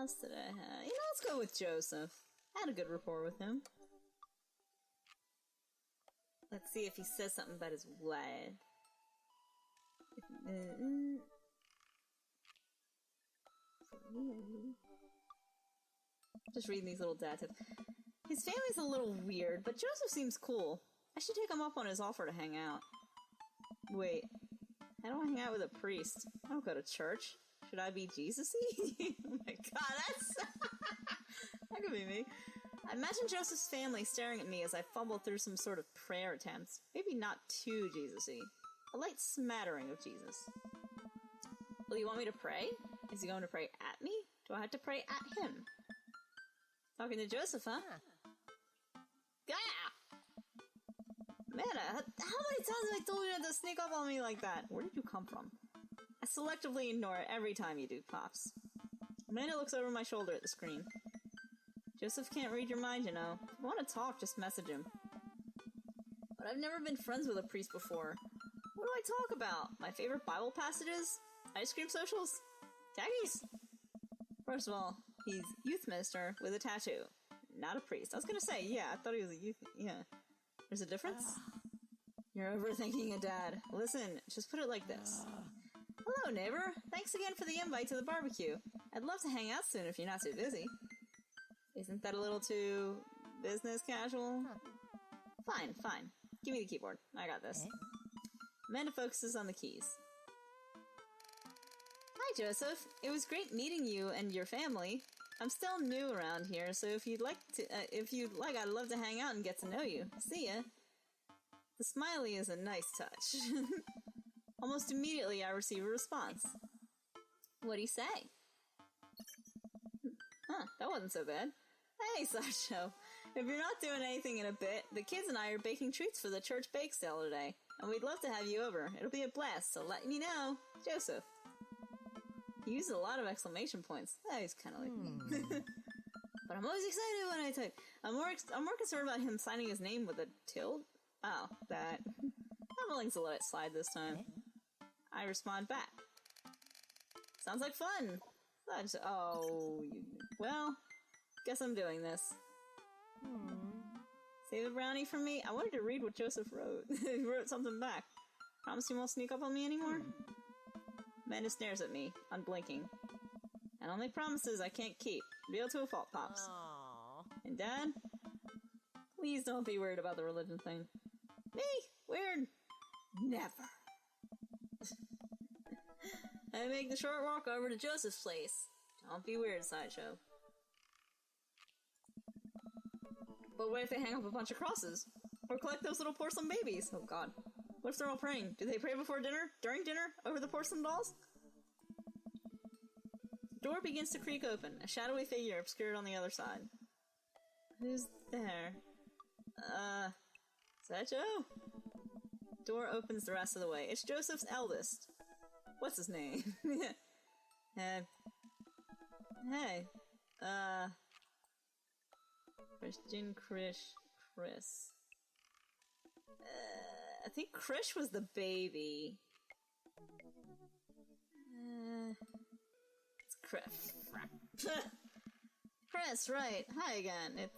else did I have? You know, let's go with Joseph. I had a good rapport with him. Let's see if he says something about his wife. Just reading these little dad tips. His family's a little weird, but Joseph seems cool. I should take him up on his offer to hang out. Wait, how do I hang out with a priest? I don't go to church. Should I be Jesus-y? Oh my god, that could be me. I imagine Joseph's family staring at me as I fumble through some sort of prayer attempts. Maybe not too Jesus-y. A light smattering of Jesus. Will you want me to pray? Is he going to pray at me? Do I have to pray at him? Talking to Joseph, huh? Gah! Amanda, how many times have I told you not to sneak up on me like that? Where did you come from? I selectively ignore it every time you do, Pops. Amanda looks over my shoulder at the screen. Joseph can't read your mind, you know. If you want to talk, just message him. But I've never been friends with a priest before. What do I talk about? My favorite Bible passages? Ice cream socials? Taggies? First of all, he's youth minister with a tattoo. Not a priest. I was gonna say, yeah, I thought he was a youth... Yeah. There's a difference? You're overthinking it, Dad. Listen, just put it like this. Hello, neighbor. Thanks again for the invite to the barbecue. I'd love to hang out soon if you're not too busy. Isn't that a little too business casual? Fine, fine. Give me the keyboard. I got this. Amanda focuses on the keys. Hi, Joseph. It was great meeting you and your family. I'm still new around here, so if you'd like, I'd love to hang out and get to know you. See ya. The smiley is a nice touch. Almost immediately, I receive a response. What'd he say? Huh, that wasn't so bad. Hey, Sideshow. If you're not doing anything in a bit, the kids and I are baking treats for the church bake sale today, and we'd love to have you over. It'll be a blast, so let me know. Joseph. He uses a lot of exclamation points. Oh, he's kind of like me. But I'm always excited when I type. I'm more concerned about him signing his name with a tilde. Oh, that. I'm willing to let it slide this time. I respond back. Sounds like fun. Well, guess I'm doing this. Save a brownie for me? I wanted to read what Joseph wrote. He wrote something back. Promise you won't sneak up on me anymore? Amanda stares at me, unblinking. I don't make promises I can't keep. Real to a fault, Pops. Aww. And Dad? Please don't be worried about the religion thing. Me? Weird? Never. I make the short walk over to Joseph's place. Don't be weird, Sideshow. But what if they hang up a bunch of crosses? Or collect those little porcelain babies? Oh god. What if they're all praying? Do they pray before dinner? During dinner? Over the porcelain dolls? The door begins to creak open, a shadowy figure obscured on the other side. Who's there? Is that Joe? Door opens the rest of the way. It's Joseph's eldest. What's his name? Hey. Christian Chris. I think Krish was the baby. It's Chris. Chris, right. Hi again.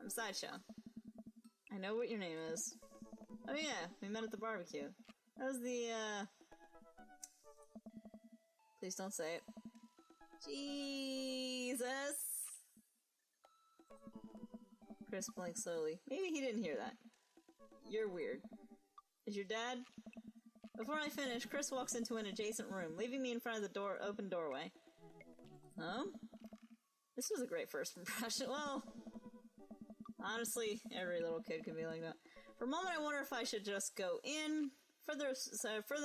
I'm Sideshow. I know what your name is. Oh yeah, we met at the barbecue. That was the, Please don't say it. Jesus! Chris blinks slowly. Maybe he didn't hear that. You're weird. Is your dad? Before I finish, Chris walks into an adjacent room, leaving me in front of the open doorway. This was a great first impression. Well, honestly, every little kid can be like that. For a moment, I wonder if I should just go in, further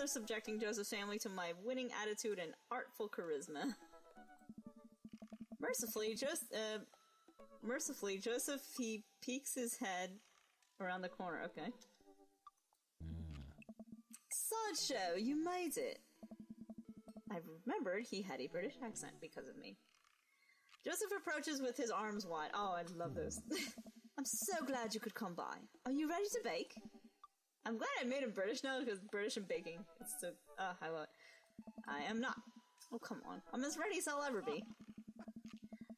subjecting Joseph's family to my winning attitude and artful charisma. Mercifully, Joseph, he peeks his head around the corner. Okay. Sideshow, you made it! I remembered he had a British accent because of me. Joseph approaches with his arms wide. Oh, I love those. I'm so glad you could come by. Are you ready to bake? I'm glad I made him British now, because British and baking. It's so... I love it. I am not. Oh, come on. I'm as ready as I'll ever be.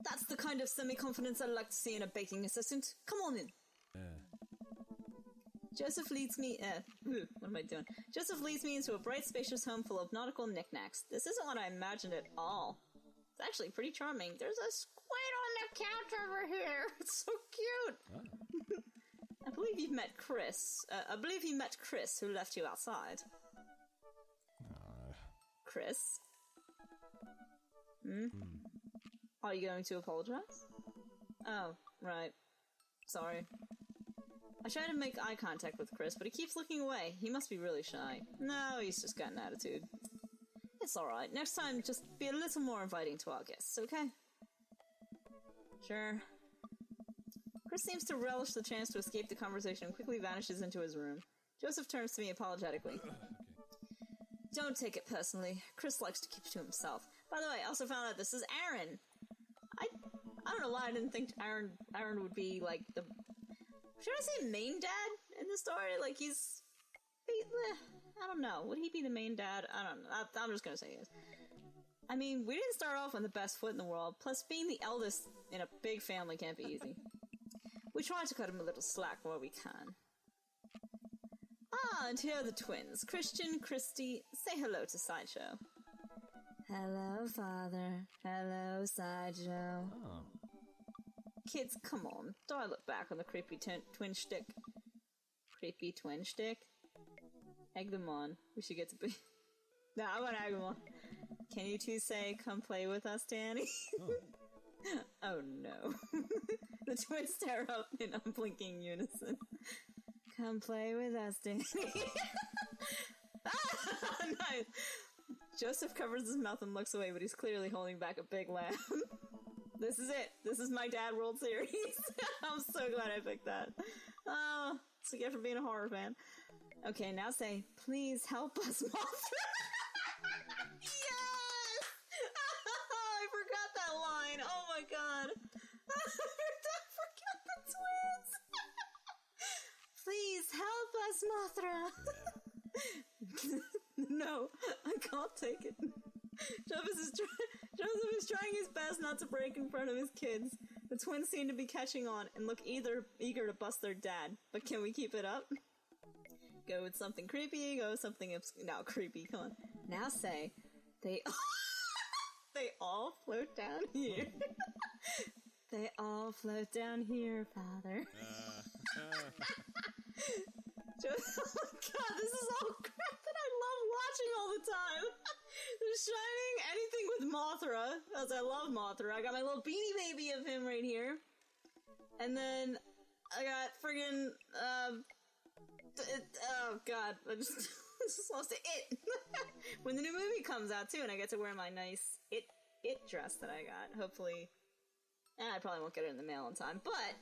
That's the kind of semi-confidence I'd like to see in a baking assistant. Come on in. Joseph leads me... what am I doing? Joseph leads me into a bright, spacious home full of nautical knickknacks. This isn't what I imagined at all. It's actually pretty charming. There's a squid on the couch over here. It's so cute. Oh. I believe you've met Chris. I believe you met Chris, who left you outside. Chris? Are you going to apologize? Oh, right. Sorry. I try to make eye contact with Chris, but he keeps looking away. He must be really shy. No, he's just got an attitude. It's alright. Next time, just be a little more inviting to our guests, okay? Sure. Chris seems to relish the chance to escape the conversation and quickly vanishes into his room. Joseph turns to me apologetically. Don't take it personally. Chris likes to keep it to himself. By the way, I also found out this is Aaron. I don't know why I didn't think Aaron would be, like, the... Should I say main dad in the story? Like, I don't know. Would he be the main dad? I don't know. I'm just gonna say yes. I mean, we didn't start off on the best foot in the world. Plus, being the eldest in a big family can't be easy. We try to cut him a little slack where we can. Ah, and here are the twins. Christian, Christy. Say hello to Sideshow. Hello, Father. Hello, Sideshow. Oh. Kids, come on. Don't look back on the creepy twin shtick. Creepy twin shtick? Egg them on. We should get to be... No, I want to egg them on. Can you two say, come play with us, Danny? Oh, oh no. The twins stare up in unblinking unison. Come play with us, Danny. Ah, nice. Joseph covers his mouth and looks away, but he's clearly holding back a big laugh. This is it. This is my Dad World Series. I'm so glad I picked that. Oh, it's a gift for being a horror fan. Okay, now say, please help us, Mothra. Yes! I forgot that line. Oh my god. I forgot the twins. Please help us, Mothra. No, I can't take it. Joseph is trying his best not to break in front of his kids. The twins seem to be catching on and look eager to bust their dad. But can we keep it up? Go with something creepy, go with something no, creepy, come on. Now say, they all float down here. They all float down here, Father. Joseph, oh my god, this is all crap that I love watching all the time. There's Shining, anything with Mothra, because I love Mothra. I got my little Beanie Baby of him right here. And then I got friggin', oh god, I just lost it. When the new movie comes out too, and I get to wear my nice it dress that I got, hopefully. I probably won't get it in the mail in time, but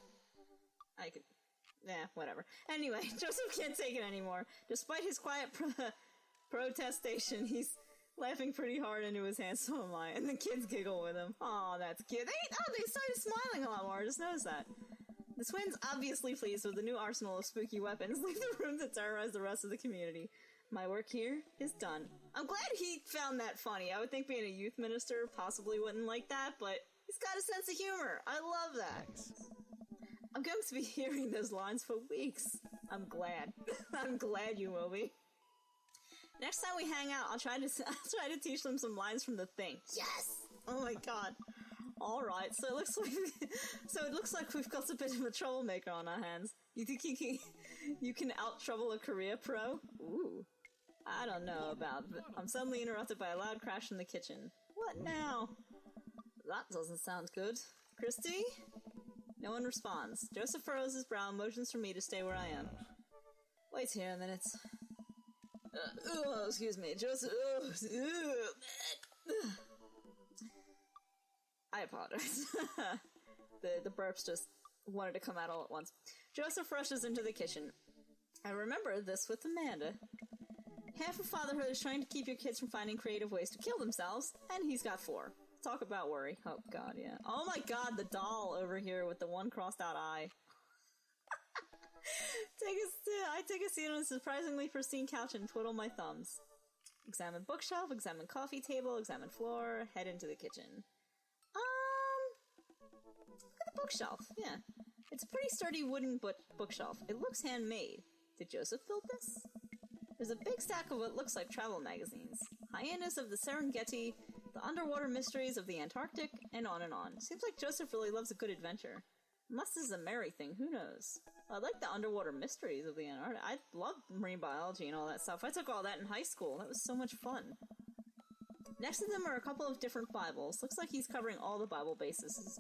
I could. Whatever. Anyway, Joseph can't take it anymore. Despite his quiet protestation, he's laughing pretty hard into his hands, so am I. And the kids giggle with him. Aw, that's cute. They started smiling a lot more. I just noticed that. The twins, obviously pleased with the new arsenal of spooky weapons, leave the room to terrorize the rest of the community. My work here is done. I'm glad he found that funny. I would think being a youth minister possibly wouldn't like that, but he's got a sense of humor. I love that. Thanks. I'm going to be hearing those lines for weeks. I'm glad. I'm glad you will be. Next time we hang out, I'll try to teach them some lines from The Thing. Yes! Oh my god. Alright, so it looks like we've got a bit of a troublemaker on our hands. You think you can out-trouble a career pro? Ooh. I don't know about that. I'm suddenly interrupted by a loud crash in the kitchen. What now? That doesn't sound good. Christy? No one responds. Joseph furrows his brow and motions for me to stay where I am. Wait here a minute. Excuse me. Joseph... I apologize. The burps just wanted to come out all at once. Joseph rushes into the kitchen. I remember this with Amanda. Half of fatherhood is trying to keep your kids from finding creative ways to kill themselves, and he's got 4. Talk about worry. Oh god, yeah. Oh my god, the doll over here with the one crossed out eye. I take a seat on a surprisingly pristine couch and twiddle my thumbs. Examine bookshelf, examine coffee table, examine floor, head into the kitchen. bookshelf, yeah. It's a pretty sturdy wooden bookshelf. It looks handmade. Did Joseph build this? There's a big stack of what looks like travel magazines. Hyenas of the Serengeti, the underwater mysteries of the Antarctic, and on and on. Seems like Joseph really loves a good adventure. Unless this is a Mary thing, who knows? I like the underwater mysteries of the Antarctic. I love marine biology and all that stuff. I took all that in high school. That was so much fun. Next to them are a couple of different Bibles. Looks like he's covering all the Bible bases.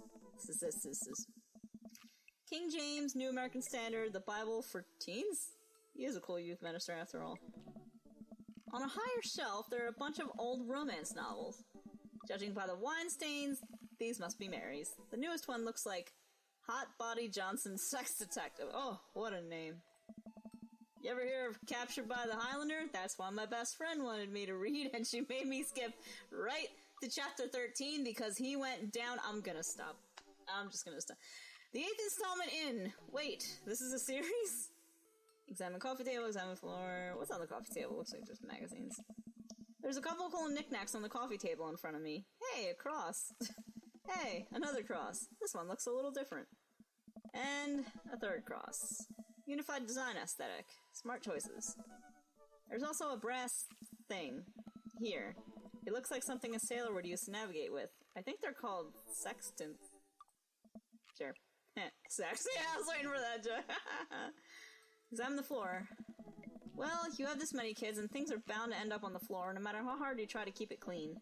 King James, New American Standard, the Bible for teens? He is a cool youth minister after all. On a higher shelf, there are a bunch of old romance novels. Judging by the wine stains, these must be Mary's. The newest one looks like Hot Body Johnson Sex Detective. Oh, what a name. You ever hear of Captured by the Highlander? That's one my best friend wanted me to read, and she made me skip right to chapter 13 because he went down. I'm gonna stop. I'm just gonna stop. The 8th installment in. Wait, this is a series? Examine coffee table, examine floor. What's on the coffee table? Looks like just magazines. There's a couple cool knickknacks on the coffee table in front of me. Hey, a cross. Hey, another cross. This one looks a little different. And a third cross. Unified design aesthetic. Smart choices. There's also a brass thing. Here. It looks like something a sailor would use to navigate with. I think they're called sextants. Sure. Sex. Yeah, I was waiting for that joke. Examine the floor. Well, you have this many kids and things are bound to end up on the floor no matter how hard you try to keep it clean.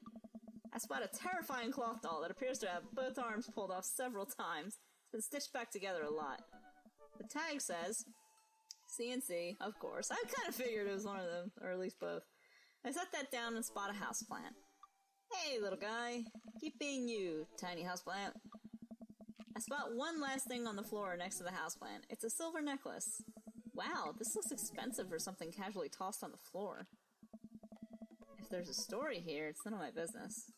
I spot a terrifying cloth doll that appears to have both arms pulled off several times. It's been stitched back together a lot. The tag says CNC, of course. I kind of figured it was one of them, or at least both. I set that down and spot a houseplant. Hey, little guy. Keep being you, tiny houseplant. I spot one last thing on the floor next to the houseplant. It's a silver necklace. Wow, this looks expensive for something casually tossed on the floor. If there's a story here, it's none of my business.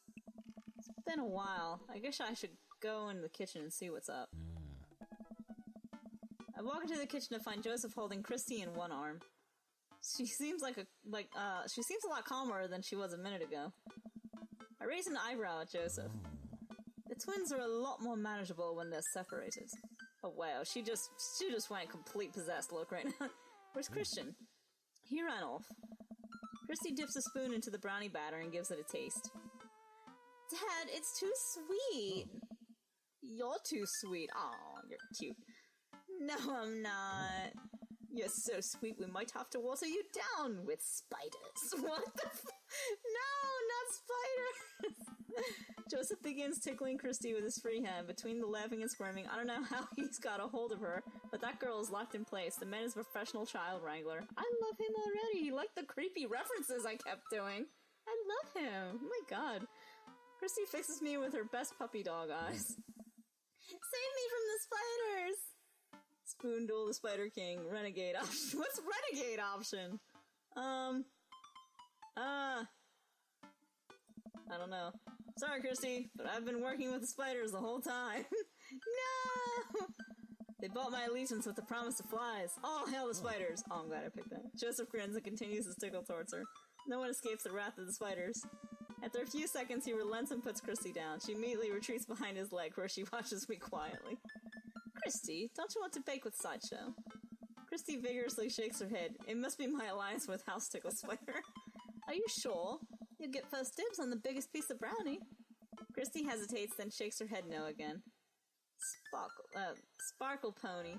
It's been a while. I guess I should go into the kitchen and see what's up. I walk into the kitchen to find Joseph holding Christy in one arm. She seems she seems a lot calmer than she was a minute ago. I raise an eyebrow at Joseph. The twins are a lot more manageable when they're separated. Oh wow, she just went complete possessed look right now. Where's Christian? He ran off. Christy dips a spoon into the brownie batter and gives it a taste. Dad, it's too sweet. You're too sweet. Aw, you're cute. No, I'm not. You're so sweet we might have to water you down with spiders. What the No, not spiders! Joseph begins tickling Christy with his free hand. Between the laughing and squirming, I don't know how he's got a hold of her, but that girl is locked in place. The man is a professional child wrangler. I love him already. He liked the creepy references I kept doing. I love him. Oh my god. Christy fixes me with her best puppy dog eyes. Save me from the spiders! Spoon Duel the Spider King. Renegade option. What's renegade option? I don't know. Sorry, Christy, but I've been working with the spiders the whole time. No! They bought my allegiance with the promise of flies. Oh, hail the spiders! Oh, I'm glad I picked that. Joseph grins and continues his tickle towards her. No one escapes the wrath of the spiders. After a few seconds, he relents and puts Christy down. She immediately retreats behind his leg, where she watches me quietly. Christy, don't you want to bake with Sideshow? Christy vigorously shakes her head. It must be my alliance with House Tickle Spider. Are you sure? You'll get first dibs on the biggest piece of brownie. Christy hesitates, then shakes her head no again. Sparkle Pony.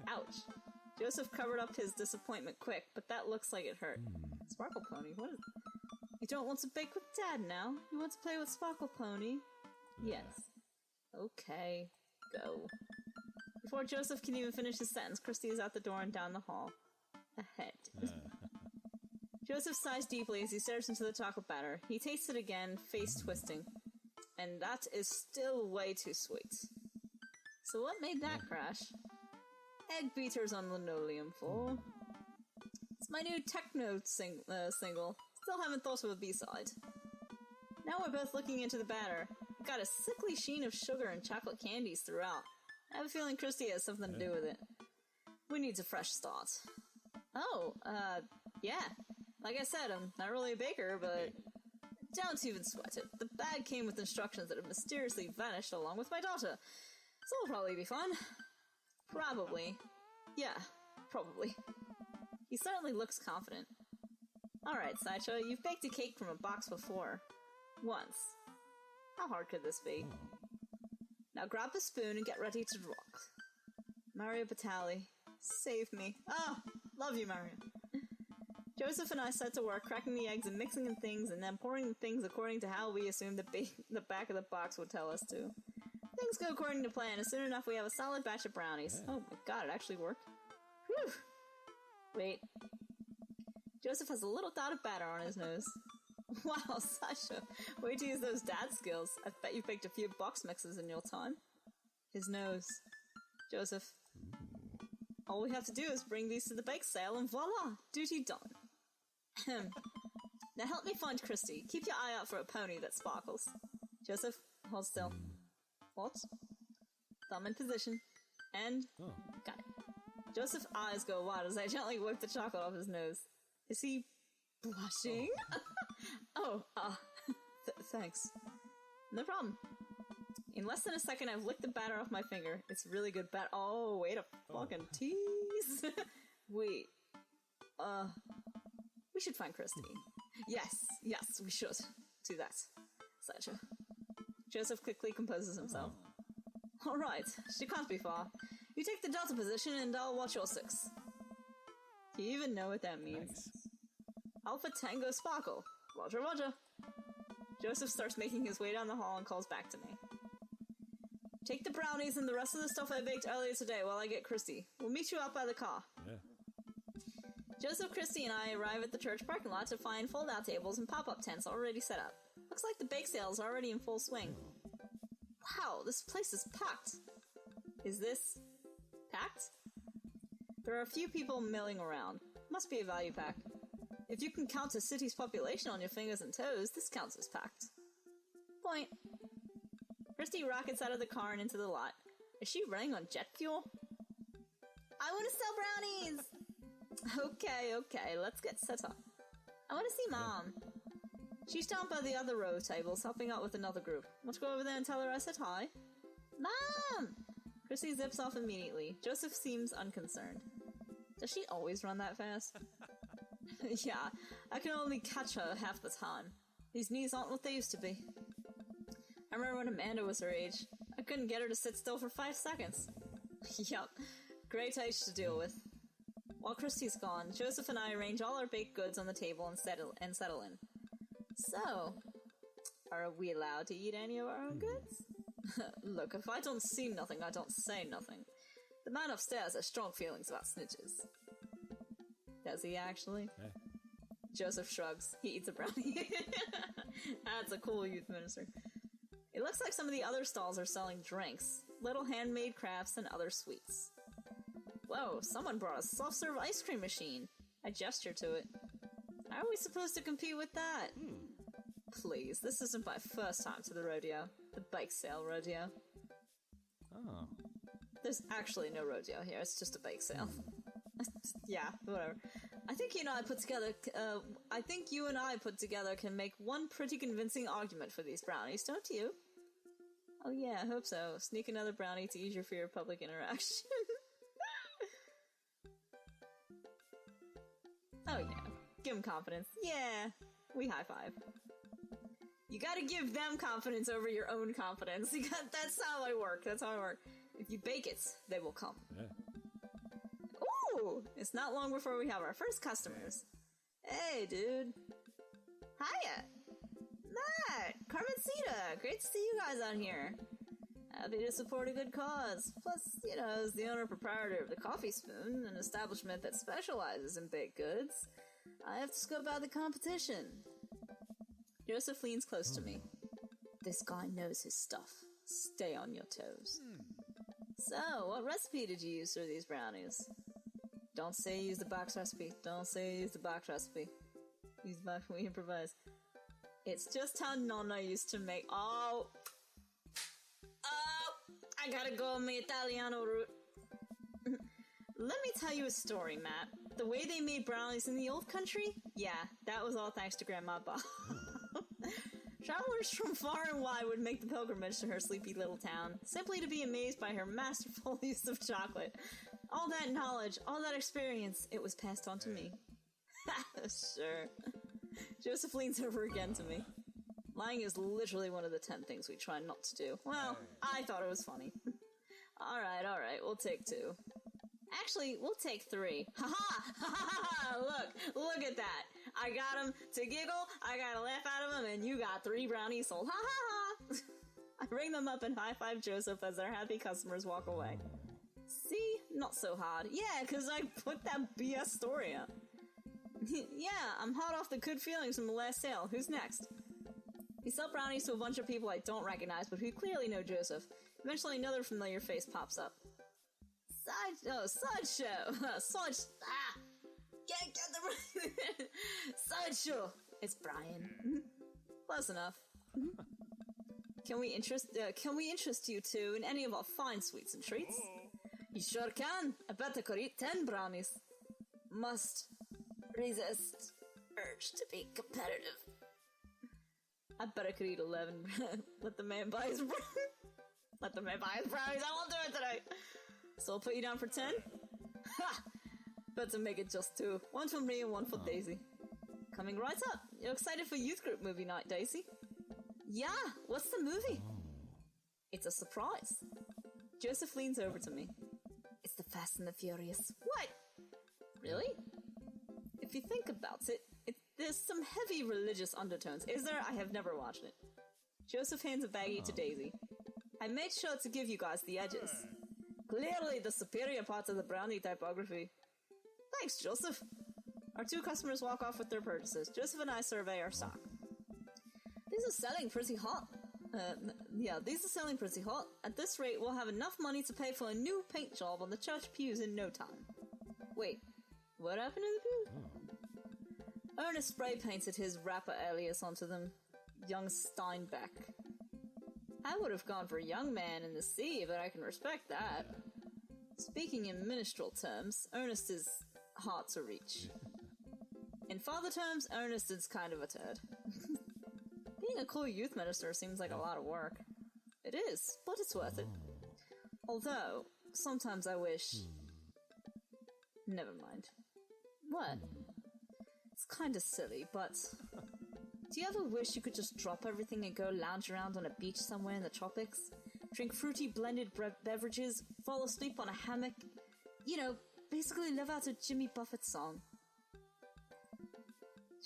Ouch. Joseph covered up his disappointment quick, but that looks like it hurt. Sparkle Pony? What is... You don't want to bake with Dad now? You want to play with Sparkle Pony? Yes. Okay. Go. Before Joseph can even finish his sentence, Christy is out the door and down the hall. Ahead. Joseph sighs deeply as he stares into the chocolate batter. He tastes it again, face twisting. And that is still way too sweet. So what made that crash? Egg beaters on linoleum floor. It's my new techno single. Still haven't thought of a B-side. Now we're both looking into the batter. Got a sickly sheen of sugar and chocolate candies throughout. I have a feeling Christy has something to do with it. We need a fresh start. Oh, yeah. Like I said, I'm not really a baker, but don't even sweat it. The bag came with instructions that have mysteriously vanished along with my daughter. So it'll probably be fun. Probably. Yeah, probably. He certainly looks confident. Alright, Sideshow, you've baked a cake from a box before. Once. How hard could this be? Now grab the spoon and get ready to rock. Mario Batali, save me. Ah, love you, Mario. Joseph and I set to work cracking the eggs and mixing in things and then pouring the things according to how we assumed the back of the box would tell us to. Things go according to plan, and soon enough we have a solid batch of brownies. Oh my god, it actually worked. Whew! Wait. Joseph has a little dot of batter on his nose. Wow, Sasha, wait to use those dad skills. I bet you baked a few box mixes in your time. His nose. Joseph. All we have to do is bring these to the bake sale and voila! Duty done. Now help me find Christy. Keep your eye out for a pony that sparkles. Joseph, hold still. What? Thumb in position. And... got it. Joseph's eyes go wide as I gently wipe the chocolate off his nose. Is he... blushing? Thanks. No problem. In less than a second, I've licked the batter off my finger. It's really good batter. Oh, wait a fucking tease. Wait. We should find Christy. Yes, we should. Do that. Sideshow. Joseph quickly composes himself. Alright, she can't be far. You take the delta position and I'll watch your 6. Do you even know what that means? Nice. Alpha Tango Sparkle. Roger, roger. Joseph starts making his way down the hall and calls back to me. Take the brownies and the rest of the stuff I baked earlier today while I get Christy. We'll meet you out by the car. Yeah. Joseph, Christy, and I arrive at the church parking lot to find fold-out tables and pop-up tents already set up. Looks like the bake sale is already in full swing. Wow, this place is packed. Is this... packed? There are a few people milling around. Must be a value pack. If you can count a city's population on your fingers and toes, this counts as packed. Point. Christy rockets out of the car and into the lot. Is she running on jet fuel? I want to sell brownies! Okay, let's get set up. I want to see Mom. She's down by the other row of tables, helping out with another group. Want to go over there and tell her I said hi? Mom! Christy zips off immediately. Joseph seems unconcerned. Does she always run that fast? Yeah, I can only catch her half the time. These knees aren't what they used to be. I remember when Amanda was her age. I couldn't get her to sit still for 5 seconds. Yup, great age to deal with. While Christy's gone, Joseph and I arrange all our baked goods on the table and settle in. So, are we allowed to eat any of our own goods? Look, if I don't see nothing, I don't say nothing. The man upstairs has strong feelings about snitches. Does he actually? Hey. Joseph shrugs. He eats a brownie. That's a cool youth minister. It looks like some of the other stalls are selling drinks, little handmade crafts, and other sweets. Whoa, someone brought a self-serve ice cream machine. I gesture to it. How are we supposed to compete with that? Please, this isn't my first time to the rodeo. The bike sale rodeo. Oh. There's actually no rodeo here, it's just a bike sale. Yeah, whatever. I think you and I put together can make one pretty convincing argument for these brownies, don't you? Oh yeah, I hope so. Sneak another brownie to ease your fear of public interaction. Oh yeah, give them confidence. Yeah, we high five. You gotta give them confidence over your own confidence. That's how I work. If you bake it, they will come. Yeah. Ooh! It's not long before we have our first customers. Hey, dude. Hiya! Matt! Carmencita! Great to see you guys on here. Happy to support a good cause. Plus, as the owner-proprietor of the Coffee Spoon, an establishment that specializes in baked goods, I have to scope out the competition. Joseph leans close to me. This guy knows his stuff. Stay on your toes. So, what recipe did you use for these brownies? Don't say use the box recipe. Use the box, we improvise. It's just how Nonna used to make... Oh, I gotta go on my Italiano route. Let me tell you a story, Matt. The way they made brownies in the old country? Yeah, that was all thanks to Grandma Bob. Travelers from far and wide would make the pilgrimage to her sleepy little town, simply to be amazed by her masterful use of chocolate. All that knowledge, all that experience, it was passed on to me. Sure. Joseph leans over again to me. Lying is literally one of the 10 things we try not to do. Well, I thought it was funny. Alright, we'll take 2. Actually, we'll take 3. Ha-ha! Look at that. I got him to giggle, I got a laugh out of him, and you got 3 brownies sold. Ha-ha-ha! I ring them up and high-five Joseph as their happy customers walk away. See? Not so hard. Yeah, because I put that BS story up. Yeah, I'm hot off the good feelings from the last sale. Who's next? We sell brownies to a bunch of people I don't recognize, but who clearly know Joseph. Eventually another familiar face pops up. Sideshow! Can't get the Sideshow! It's Brian. Close enough. Can we interest you two in any of our fine sweets and treats? You sure can. I bet I could eat 10 brownies. Must resist urge to be competitive. I bet I could eat 11. Let the man buy his brownies. Let the man buy his brownies. I won't do it today. So I'll put you down for 10? Ha! Better make it just 2. 1 for me and 1 for Daisy. Coming right up. You're excited for youth group movie night, Daisy? Yeah, what's the movie? It's a surprise. Joseph leans over to me. It's the Fast and the Furious. What? Really? If you think about it, there's some heavy religious undertones. Is there? I have never watched it. Joseph hands a baggie to Daisy. I made sure to give you guys the edges. Clearly the superior parts of the brownie typography. Thanks, Joseph. Our 2 customers walk off with their purchases. Joseph and I survey our stock. These are selling pretty hot. These are selling pretty hot. At this rate, we'll have enough money to pay for a new paint job on the church pews in no time. Wait, what happened to the pews? Ernest spray painted his rapper alias onto them. Young Steinbeck. I would have gone for young man in the sea, but I can respect that. Speaking in minstrel terms, Ernest is hard to reach. In father terms, Ernest is kind of a turd. Being a cool youth minister seems like a lot of work. It is, but it's worth it. Although, sometimes I wish... Never mind. What? It's kinda silly, but... Do you ever wish you could just drop everything and go lounge around on a beach somewhere in the tropics? Drink fruity blended beverages, fall asleep on a hammock? You know, basically live out a Jimmy Buffett song.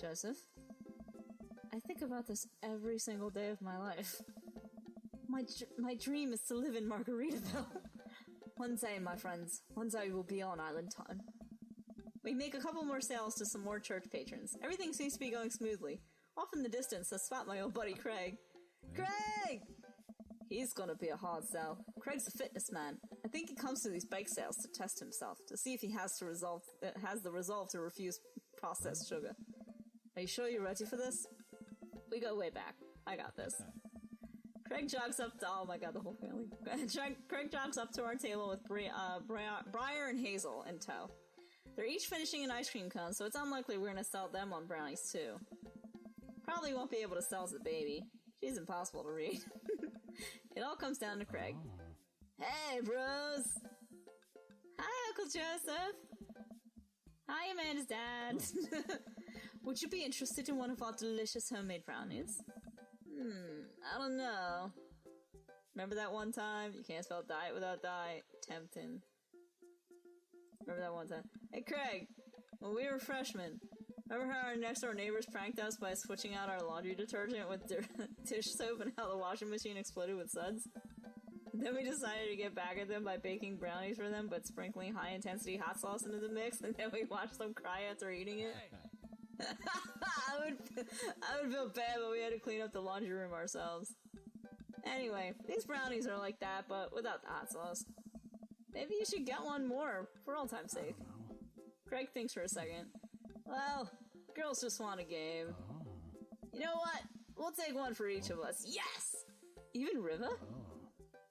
Joseph? I think about this every single day of my life. My dream is to live in Margaritaville. One day, my friends, one day we'll be on Island Time. We make a couple more sales to some more church patrons. Everything seems to be going smoothly. Off in the distance, I spot my old buddy Craig. Craig! He's gonna be a hard sell. Craig's a fitness man. I think he comes to these bake sales to test himself, to see if he has the resolve to refuse processed sugar. Are you sure you're ready for this? We go way back. I got this. Craig jogs up to... Oh my god, the whole family. Craig jogs up to our table with Briar and Hazel in tow. They're each finishing an ice cream cone, so it's unlikely we're gonna sell them on brownies too. Probably won't be able to sell the baby. She's impossible to read. It all comes down to Craig. Hey, bros! Hi, Uncle Joseph! Hi, Amanda's dad! Would you be interested in one of our delicious homemade brownies? I don't know. Remember that one time? You can't spell diet without diet. Tempting. Remember that one time? Hey, Craig! When we were freshmen, remember how our next-door neighbors pranked us by switching out our laundry detergent with dish soap and how the washing machine exploded with suds? Then we decided to get back at them by baking brownies for them, but sprinkling high-intensity hot sauce into the mix, and then we watched them cry after eating it. I would feel bad, but we had to clean up the laundry room ourselves. Anyway, these brownies are like that, but without the hot sauce. Maybe you should get one more, for all time's sake. Craig thinks for a second. Well, girls just want a game. You know what? We'll take one for each of us. Yes! Even Riva?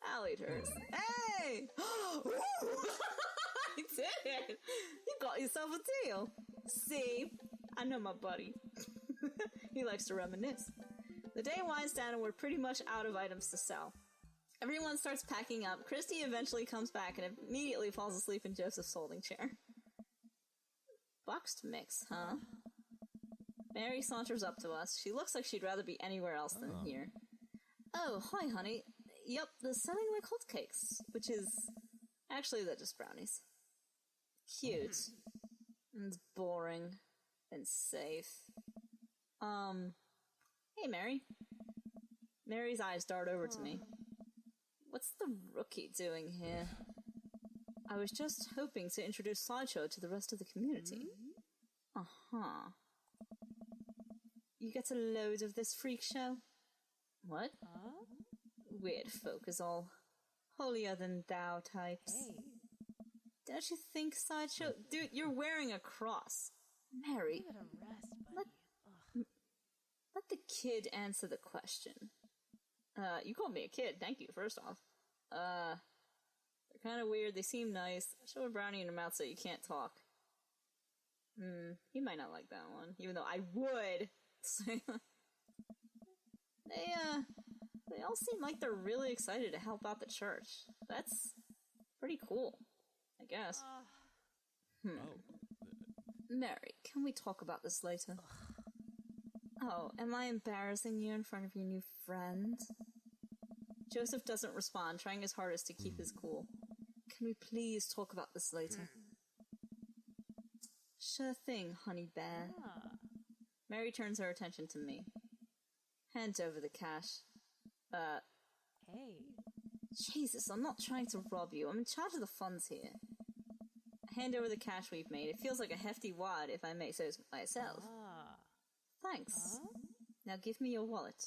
I'll eat hers. Hey! I did it! You got yourself a deal. See? I know my buddy. He likes to reminisce. The day winds down and we're pretty much out of items to sell. Everyone starts packing up. Christy eventually comes back and immediately falls asleep in Joseph's folding chair. Boxed mix, huh? Mary saunters up to us. She looks like she'd rather be anywhere else than here. Oh, hi, honey. Yep, they're selling like hotcakes, which is... Actually, they're just brownies. Cute. And boring. And safe. Hey, Mary. Mary's eyes dart over to me. What's the rookie doing here? I was just hoping to introduce Sideshow to the rest of the community. Uh-huh. You get a load of this freak show? What? Weird folk is all. Holier-than-thou types. Don't you think, Sideshow? Dude, you're wearing a cross. Mary, Give it a rest, buddy. let the kid answer the question. You called me a kid, thank you, first off. They're kind of weird, they seem nice. Show a brownie in your mouth so you can't talk. He might not like that one, even though I would say They all seem like they're really excited to help out the church. That's pretty cool, I guess. Mary, can we talk about this later? Oh, am I embarrassing you in front of your new friend? Joseph doesn't respond, trying his hardest to keep his cool. Can we please talk about this later? Sure thing, honey bear. Mary turns her attention to me. Hand over the cash. Hey. Jesus, I'm not trying to rob you. I'm in charge of the funds here. I hand over the cash we've made. It feels like a hefty wad, if I may say so myself. Thanks. Now give me your wallet.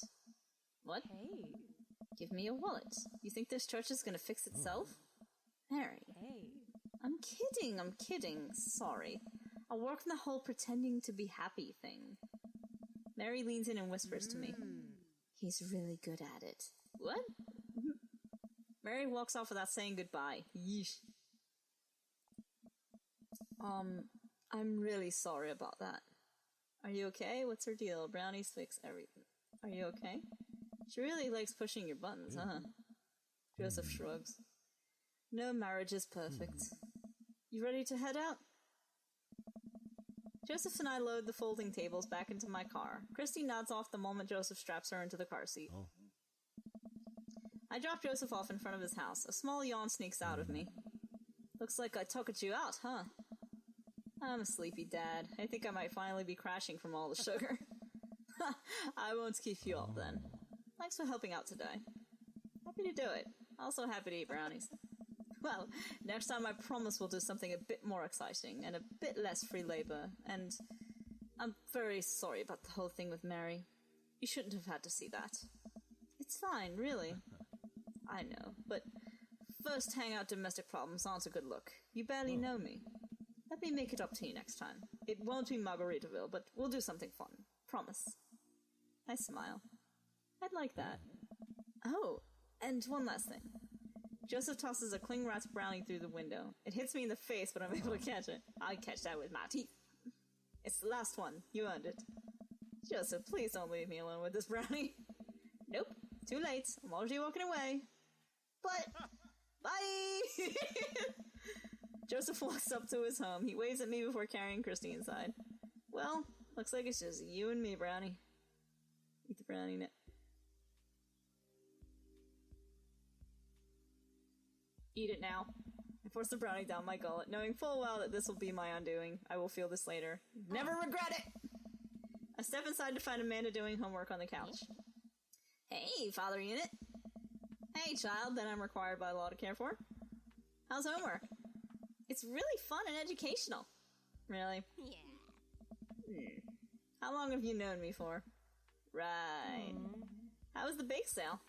What? Hey. Give me your wallet. You think this church is gonna fix itself? Mary. Hey. I'm kidding. Sorry. I work in the whole pretending to be happy thing. Mary leans in and whispers to me. He's really good at it. What? Mary walks off without saying goodbye. Yeesh. I'm really sorry about that. Are you okay? What's her deal? Brownies fix everything. Are you okay? She really likes pushing your buttons, huh? Joseph shrugs. No marriage is perfect. You ready to head out? Joseph and I load the folding tables back into my car. Christy nods off the moment Joseph straps her into the car seat. I drop Joseph off in front of his house. A small yawn sneaks out of me. Looks like I tuckered you out, huh? I'm a sleepy dad. I think I might finally be crashing from all the sugar. I won't keep you up then. Thanks for helping out today. Happy to do it. Also happy to eat brownies. Well, next time I promise we'll do something a bit more exciting and a bit less free labor, and I'm very sorry about the whole thing with Mary. You shouldn't have had to see that. It's fine, really. I know, but first hangout domestic problems aren't a good look. You barely know me. Let me make it up to you next time. It won't be Margaritaville, but we'll do something fun. Promise. I smile. I'd like that. Oh, and one last thing. Joseph tosses a cling wrapped brownie through the window. It hits me in the face, but I'm able to catch it. I catch that with my teeth. It's the last one. You earned it. Joseph, please don't leave me alone with this brownie. Nope. Too late. I'm already walking away. But... Bye! Joseph walks up to his home. He waves at me before carrying Christy inside. Well, looks like it's just you and me, Brownie. Eat the brownie now. Eat it now. I force the brownie down my gullet, knowing full well that this will be my undoing. I will feel this later. Never regret it! I step inside to find Amanda doing homework on the couch. Hey, Father Unit. Hey, child that I'm required by law to care for. How's homework? It's really fun and educational. Really? Yeah. How long have you known me for? Right. How was the bake sale?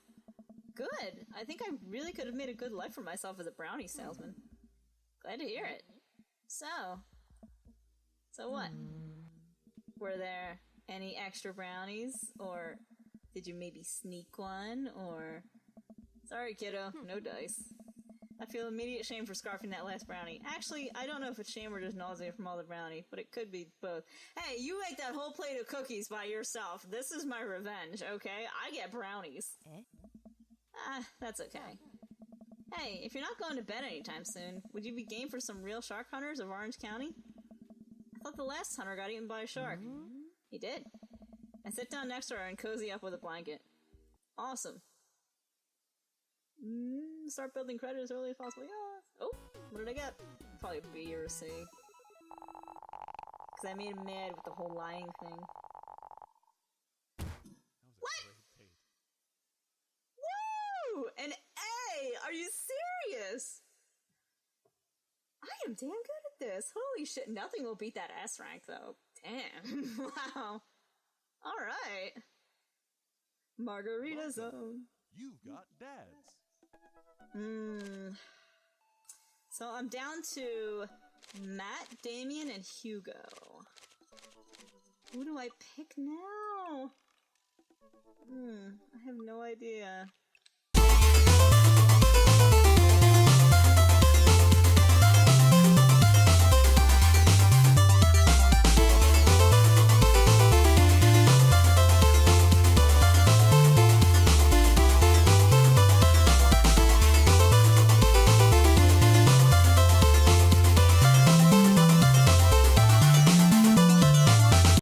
Good. I think I really could have made a good life for myself as a brownie salesman. Glad to hear it. So what? Were there any extra brownies? Or did you maybe sneak one? Or... Sorry, kiddo. No dice. I feel immediate shame for scarfing that last brownie. Actually, I don't know if it's shame or just nausea from all the brownie, but it could be both. Hey, you ate that whole plate of cookies by yourself. This is my revenge, okay? I get brownies. That's okay. Hey, if you're not going to bed anytime soon, would you be game for some real shark hunters of Orange County? I thought the last hunter got eaten by a shark. He did. I sit down next to her and cozy up with a blanket. Awesome. Start building credit as early as possible. Yeah. Oh, what did I get? Probably a B or a C. Because I made him mad with the whole lying thing. What? Woo! An A! Are you serious? I am damn good at this. Holy shit, nothing will beat that S rank though. Damn. Wow. Alright. Margarita Zone. You've got dads. So I'm down to Matt, Damien, and Hugo. Who do I pick now? I have no idea.